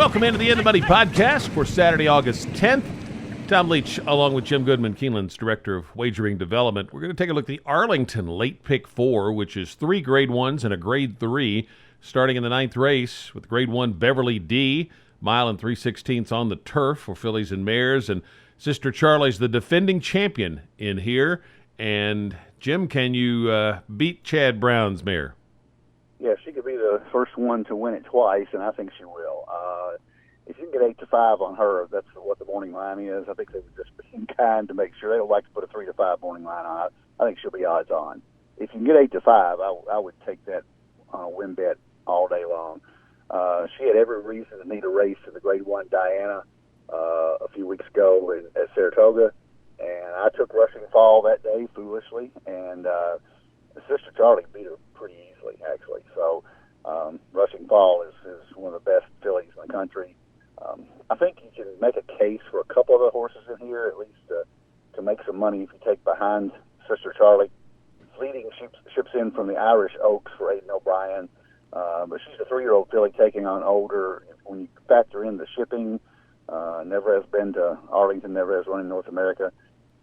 Welcome into the In the Money podcast for Saturday, August 10th. Tom Leach, along with Jim Goodman, Keeneland's Director of Wagering Development. We're going to take a look at the Arlington Late Pick 4, which is 3 Grade 1s and a Grade 3, starting in the 9th race with Grade 1 Beverly D, mile and 3/16 on the turf for fillies and mares. And Sister Charlie's the defending champion in here. And, Jim, can you beat Chad Brown's mare? Yeah, she could be the first one to win it twice, and I think she will. If you can get 8-5 on her, that's what the morning line is. I think they would just be kind to make sure. They don't like to put a 3-5 morning line on it. I think she'll be odds on. If you can get 8-5, I would take that win bet all day long. She had every reason to need a race to the Grade 1 Diana a few weeks ago at Saratoga, and I took Rushing Fall that day foolishly, and Sister Charlie beat her pretty easily, actually. So Rushing Fall is one of the best fillies in the country. I think you can make a case for a couple of the horses in here, at least to make some money if you take behind Sister Charlie. Fleeting ships in from the Irish Oaks for Aidan O'Brien, but she's a 3-year-old filly taking on older. When you factor in the shipping, never has been to Arlington, never has run in North America.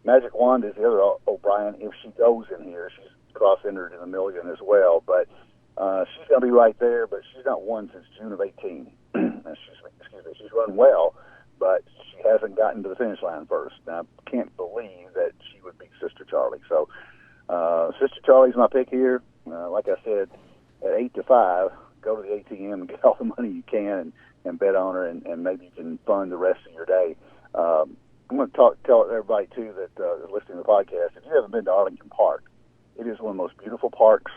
Magic Wand is the other O'Brien. If she goes in here, she's cross-entered in the million as well, but she's going to be right there, but she's not won since June of 18. She's run well, but she hasn't gotten to the finish line first. Now, I can't believe that she would beat Sister Charlie. So, Sister Charlie's my pick here. Like I said, at 8-5, go to the ATM and get all the money you can and bet on her, and maybe you can fund the rest of your day. I'm going to tell everybody, too, that is listening to the podcast, if you haven't been to Arlington Park, it is one of the most beautiful parks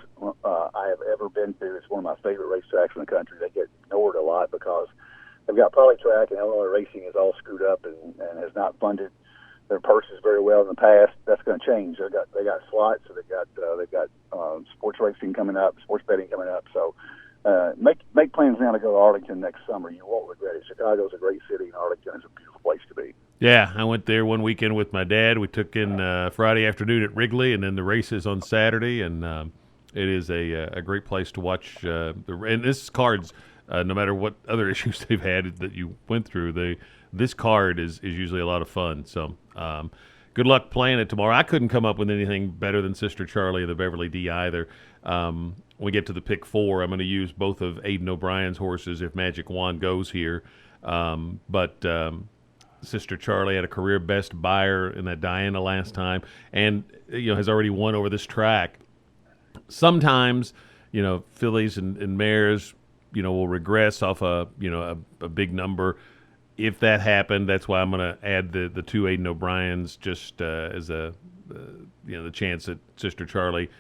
I have ever been to. It's one of my favorite racetracks in the country. They get ignored a lot because they've got Polytrack, and Illinois Racing is all screwed up and has not funded their purses very well in the past. That's going to change. They got slots, so they've got sports racing coming up, sports betting coming up. So make plans now to go to Arlington next summer. You won't regret it. Chicago's a great city, and Arlington is a beautiful place to be. Yeah, I went there one weekend with my dad. We took in Friday afternoon at Wrigley, and then the races on Saturday, and it is a great place to watch. And this card's, no matter what other issues they've had that you went through, this card is usually a lot of fun. So good luck playing it tomorrow. I couldn't come up with anything better than Sister Charlie and the Beverly D either. When we get to the pick 4, I'm going to use both of Aidan O'Brien's horses if Magic Wand goes here. But Sister Charlie had a career best buyer in that Diana last time, and has already won over this track. Sometimes, fillies and mares, will regress off a big number. If that happened, that's why I'm going to add the 2 Aidan O'Briens just as the chance that Sister Charlie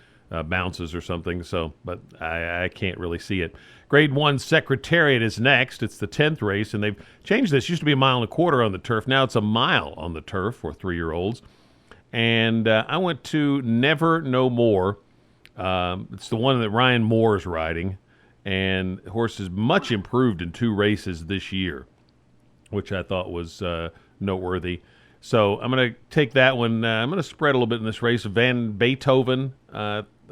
bounces or something. So, but I can't really see it. Grade 1 Secretariat is next. It's the 10th race, and they've changed this. It used to be 1.25 miles on the turf. Now it's 1 mile on the turf for 3-year-olds. And I went to Never No More. It's the one that Ryan Moore is riding, and the horse is much improved in 2 races this year, which I thought was noteworthy. So I'm going to take that one. I'm going to spread a little bit in this race. Van Beethoven,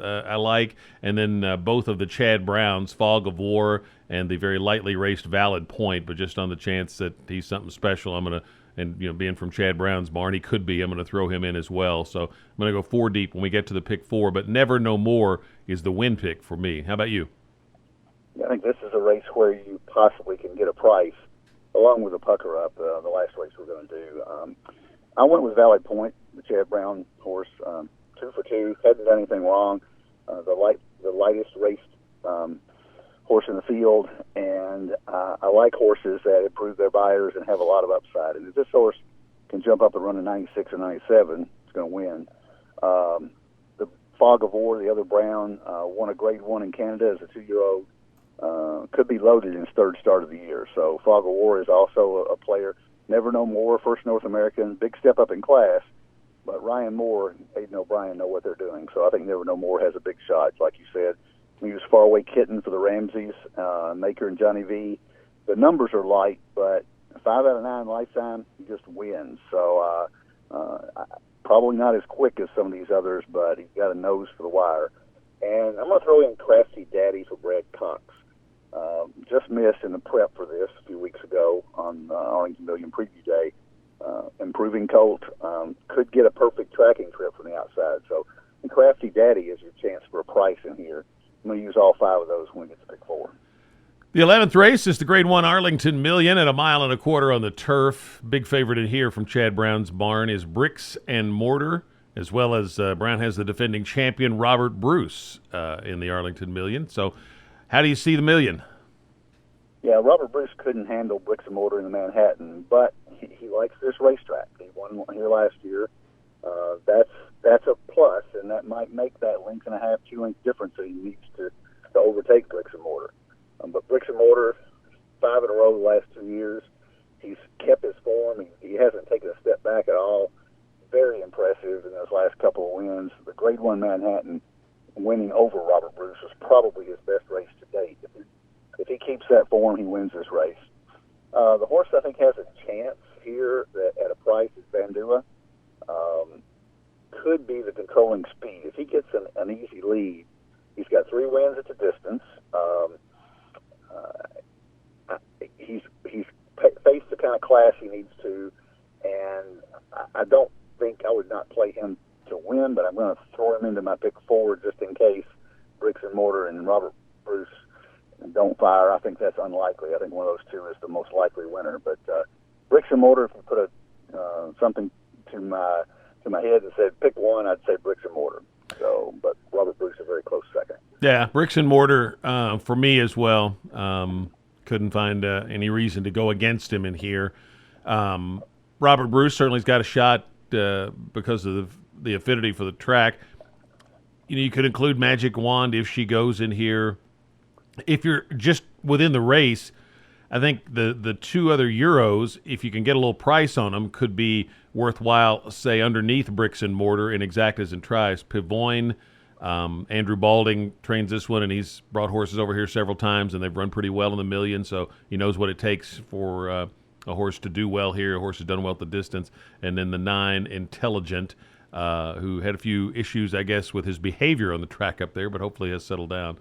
I like, and then both of the Chad Browns, Fog of War, and the very lightly raced Valid Point, but just on the chance that he's something special, I'm going to, and being from Chad Brown's barn, he could be, I'm going to throw him in as well. So I'm going to go 4 deep when we get to the pick 4, but Never No More is the win pick for me. How about you? I think this is a race where you possibly can get a price, along with a pucker up, the last race we're going to do. I went with Valley Point, the Chad Brown horse, 2 for 2, hadn't done anything wrong. The lightest raced horse in the field, and I like horses that improve their buyers and have a lot of upside. And if this horse can jump up and run a 96 or 97, it's going to win. The Fog of War, the other Brown, won a Grade 1 in Canada as a 2-year-old. Could be loaded in his 3rd start of the year. So Fog of War is also a player. Never No More, first North American, big step up in class. But Ryan Moore and Aidan O'Brien know what they're doing. So I think Never No More has a big shot, like you said. We use Faraway Kitten for the Ramseys, Maker and Johnny V. The numbers are light, but 5 out of 9 lifetime, he just wins. So probably not as quick as some of these others, but he's got a nose for the wire. And I'm going to throw in Crafty Daddy for Brad Cox. just missed in the prep for this a few weeks ago on Arlington Million Preview Day. Improving colt, could get a perfect tracking trip from the outside. So, and Crafty Daddy is your chance for a price in here. I'm going to use all 5 of those when we get to pick 4. The 11th race is the Grade 1 Arlington Million at 1.25 miles on the turf. Big favorite in here from Chad Brown's barn is Bricks and Mortar, as well as Brown has the defending champion Robert Bruce in the Arlington Million. So how do you see the Million? Yeah, Robert Bruce couldn't handle Bricks and Mortar in the Manhattan, but he likes this racetrack. He won here last year. That's a plus, and that might make that 1.5 2 length difference that he needs to overtake Bricks and Mortar. But Bricks and Mortar, 5 in a row the last 2 years. He's kept his form. He hasn't taken a step back at all. Very impressive in those last couple of wins. The Grade 1 Manhattan winning over Robert Bruce was probably his best race to date. If he keeps that form, he wins this race. The horse, I think, has a chance here that at a price is Bandua. Could be the controlling speed. If he gets an easy lead, he's got 3 wins at the distance. He's faced the kind of class he needs to, and I don't think I would not play him to win, but I'm going to throw him into my pick 4 just in case Bricks and Mortar and Robert Bruce don't fire. I think that's unlikely. I think one of those 2 is the most likely winner. But Bricks and Mortar, if you put something to my head and said pick one, I'd say Bricks and Mortar. So, but Robert Bruce is a very close second. Yeah, Bricks and Mortar for me as well. Couldn't find any reason to go against him in here. Robert Bruce certainly has got a shot because of the affinity for the track. You could include Magic Wand if she goes in here. If you're just within the race, I think the 2 other Euros, if you can get a little price on them, could be worthwhile, say, underneath Bricks and Mortar in Exactas and Tries. Pivoine, Andrew Balding trains this one, and he's brought horses over here several times, and they've run pretty well in the Million, so he knows what it takes for a horse to do well here. A horse has done well at the distance. And then the 9, Intelligent, who had a few issues, I guess, with his behavior on the track up there, but hopefully has settled down.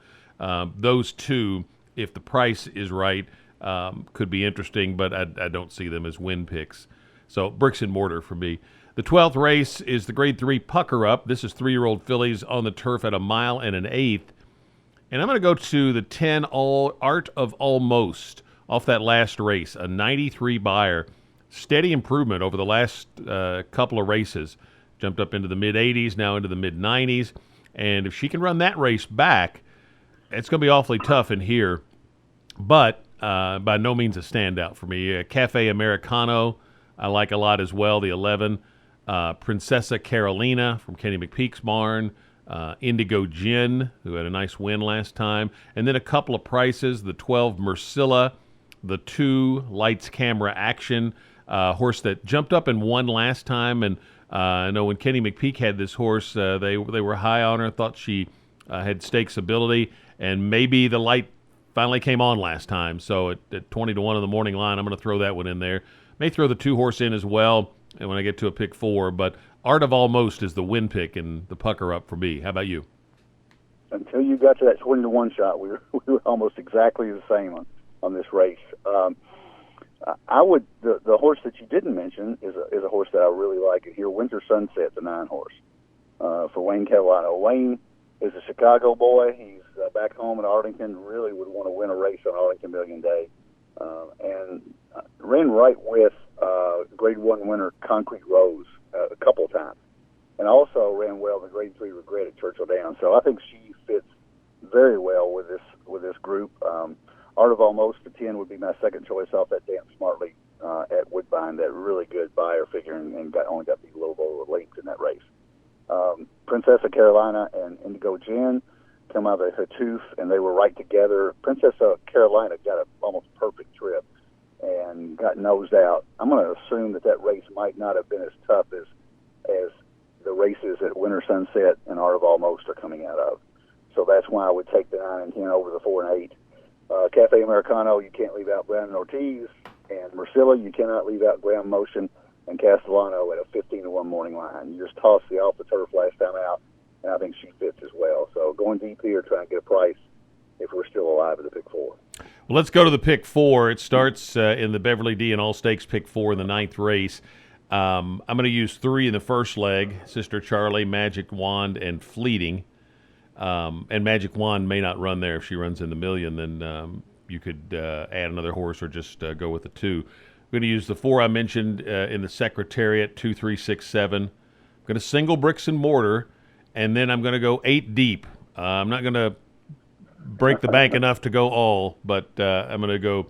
Those 2, if the price is right, could be interesting, but I don't see them as win picks. So Bricks and Mortar for me. The 12th race is the Grade 3 Pucker Up. This is 3-year-old fillies on the turf at 1 1/8 miles. And I'm going to go to the 10 Art of Almost off that last race, a 93 buyer. Steady improvement over the last couple of races. Jumped up into the mid-80s, now into the mid-90s. And if she can run that race back, it's going to be awfully tough in here. But by no means a standout for me. Cafe Americano, I like a lot as well, the 11. Princessa Carolina from Kenny McPeak's barn. Indigo Gin, who had a nice win last time. And then a couple of prices, the 12 Mercilla, the 2 Lights Camera Action, horse that jumped up and won last time. And I know when Kenny McPeak had this horse, they were high on her, thought she had stakes ability. And maybe the light finally came on last time. So at 20 to 1 in the morning line, I'm going to throw that one in there. May throw the 2 horse in as well, and when I get to a pick 4. But Art of Almost is the win pick and the Pucker Up for me. How about you? Until you got to that 20 to 1 shot, we were almost exactly the same on this race. I would the horse that you didn't mention is a horse that I really like here. Winter Sunset, the 9 horse for Wayne Catalano. Wayne is a Chicago boy. He's back home in Arlington. Really would want to win a race on Arlington Million Day, and ran right with Grade 1 winner Concrete Rose a couple of times, and also ran well in the Grade 3 Regret at Churchill Downs. So I think she fits very well with this group. Art of Almost, the 10 would be my second choice off that Dance Smartly at Woodbine, that really good buyer figure, and only got the little bowl of length in that race. Princessa Carolina and Indigo Gin come out of Hatoof, and they were right together. Princessa Carolina got an almost perfect trip and got nosed out. I'm going to assume that race might not have been as tough as the races at Winter Sunset and Art of Almost are coming out of. So that's why I would take the 9 and 10 over the 4 and 8. Cafe Americano, you can't leave out Brandon Ortiz, and Mercilla, you cannot leave out Graham Motion and Castellano at a 15 to 1 morning line. You just tossed the off the turf last time out, and I think she fits as well. So going deep here, trying to get a price if we're still alive at the pick 4. Well, let's go to the pick 4. It starts in the Beverly D and All Stakes pick 4 in the 9th race. I'm going to use 3 in the first leg, Sister Charlie, Magic Wand, and Fleeting. And Magic Wand may not run there. If she runs in the million, then you could add another horse or just go with the 2. I'm going to use the 4 I mentioned in the Secretariat, 2, 3, 6, 7. I'm going to single Bricks and Mortar, and then I'm going to go 8 deep. I'm not going to break the bank enough to go all, but I'm going to go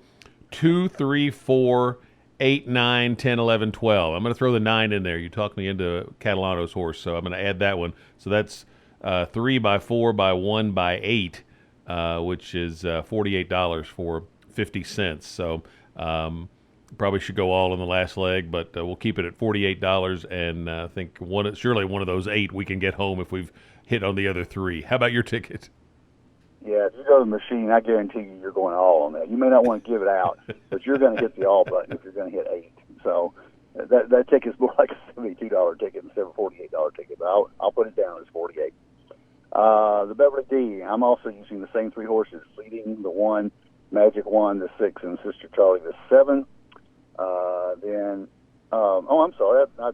2, 3, 4, 8, 9, 10, 11, 12. I'm going to throw the 9 in there. You talked me into Catalano's horse, so I'm going to add that one. So that's 3 by 4 by 1 by 8, which is $48 for 50 cents. So probably should go all in the last leg, but we'll keep it at $48, and I think surely one of those 8 we can get home if we've hit on the other 3. How about your ticket? Yeah, if you go to the machine, I guarantee you going all on that. You may not want to give it out, but you're going to hit the all button if you're going to hit 8. So that ticket's more like a $72 ticket instead of a $48 ticket, but I'll put it down as 48. The Beverly D, I'm also using the same 3 horses, Fleeting, the 1, Magic Wand, the 6, and Sister Charlie, the 7. I'm sorry, I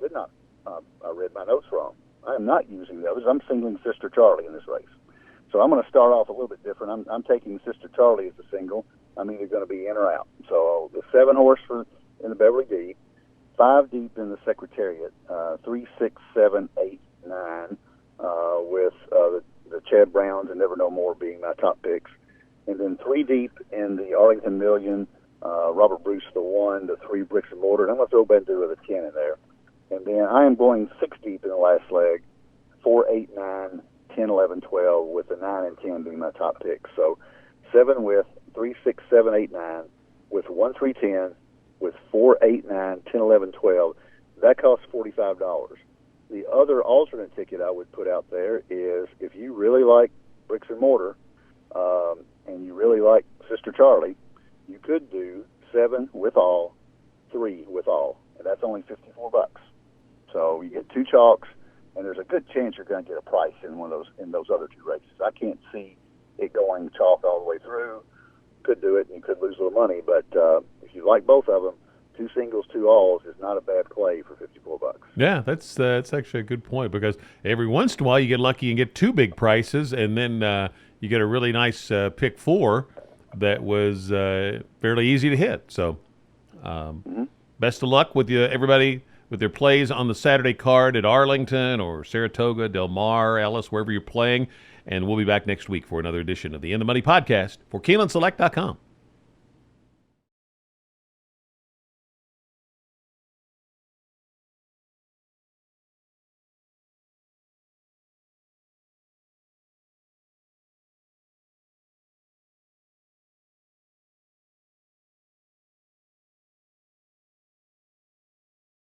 did not, I read my notes wrong. I am not using the others. I'm singling Sister Charlie in this race. So I'm going to start off a little bit different. I'm taking Sister Charlie as a single. I'm either going to be in or out. So the 7 horse in the Beverly D, 5 deep in the Secretariat, 3, 6, 7, 8, 9, with the Chad Browns and Never No More being my top picks. And then 3 deep in the Arlington Million, Robert Bruce the 1, the 3 Bricks and Mortar. And I'm going to throw Bandura the 10 in there. And then I am going 6 deep in the last leg, 4, 8, 9, 10, 11, 12, with the 9 and 10 being my top picks. So 7 with 3, 6, 7, 8, 9, with 1, 3, 10, with 4, 8, 9, 10, 11, 12. That costs $45. The other alternate ticket I would put out there is if you really like Bricks and Mortar and you really like Sister Charlie, you could do 7 with all, 3 with all, and that's only $54. So you get 2 chalks, and there's a good chance you're going to get a price in those other 2 races. I can't see it going chalk all the way through. Could do it, and you could lose a little money, but if you like both of them, 2 singles, 2 alls is not a bad play for $54. Yeah, that's actually a good point, because every once in a while you get lucky and get 2 big prices, and then you get a really nice pick 4 that was fairly easy to hit. So best of luck with everybody with their plays on the Saturday card at Arlington or Saratoga, Del Mar, Ellis, wherever you're playing. And we'll be back next week for another edition of the In the Money podcast for KeenelandSelect.com.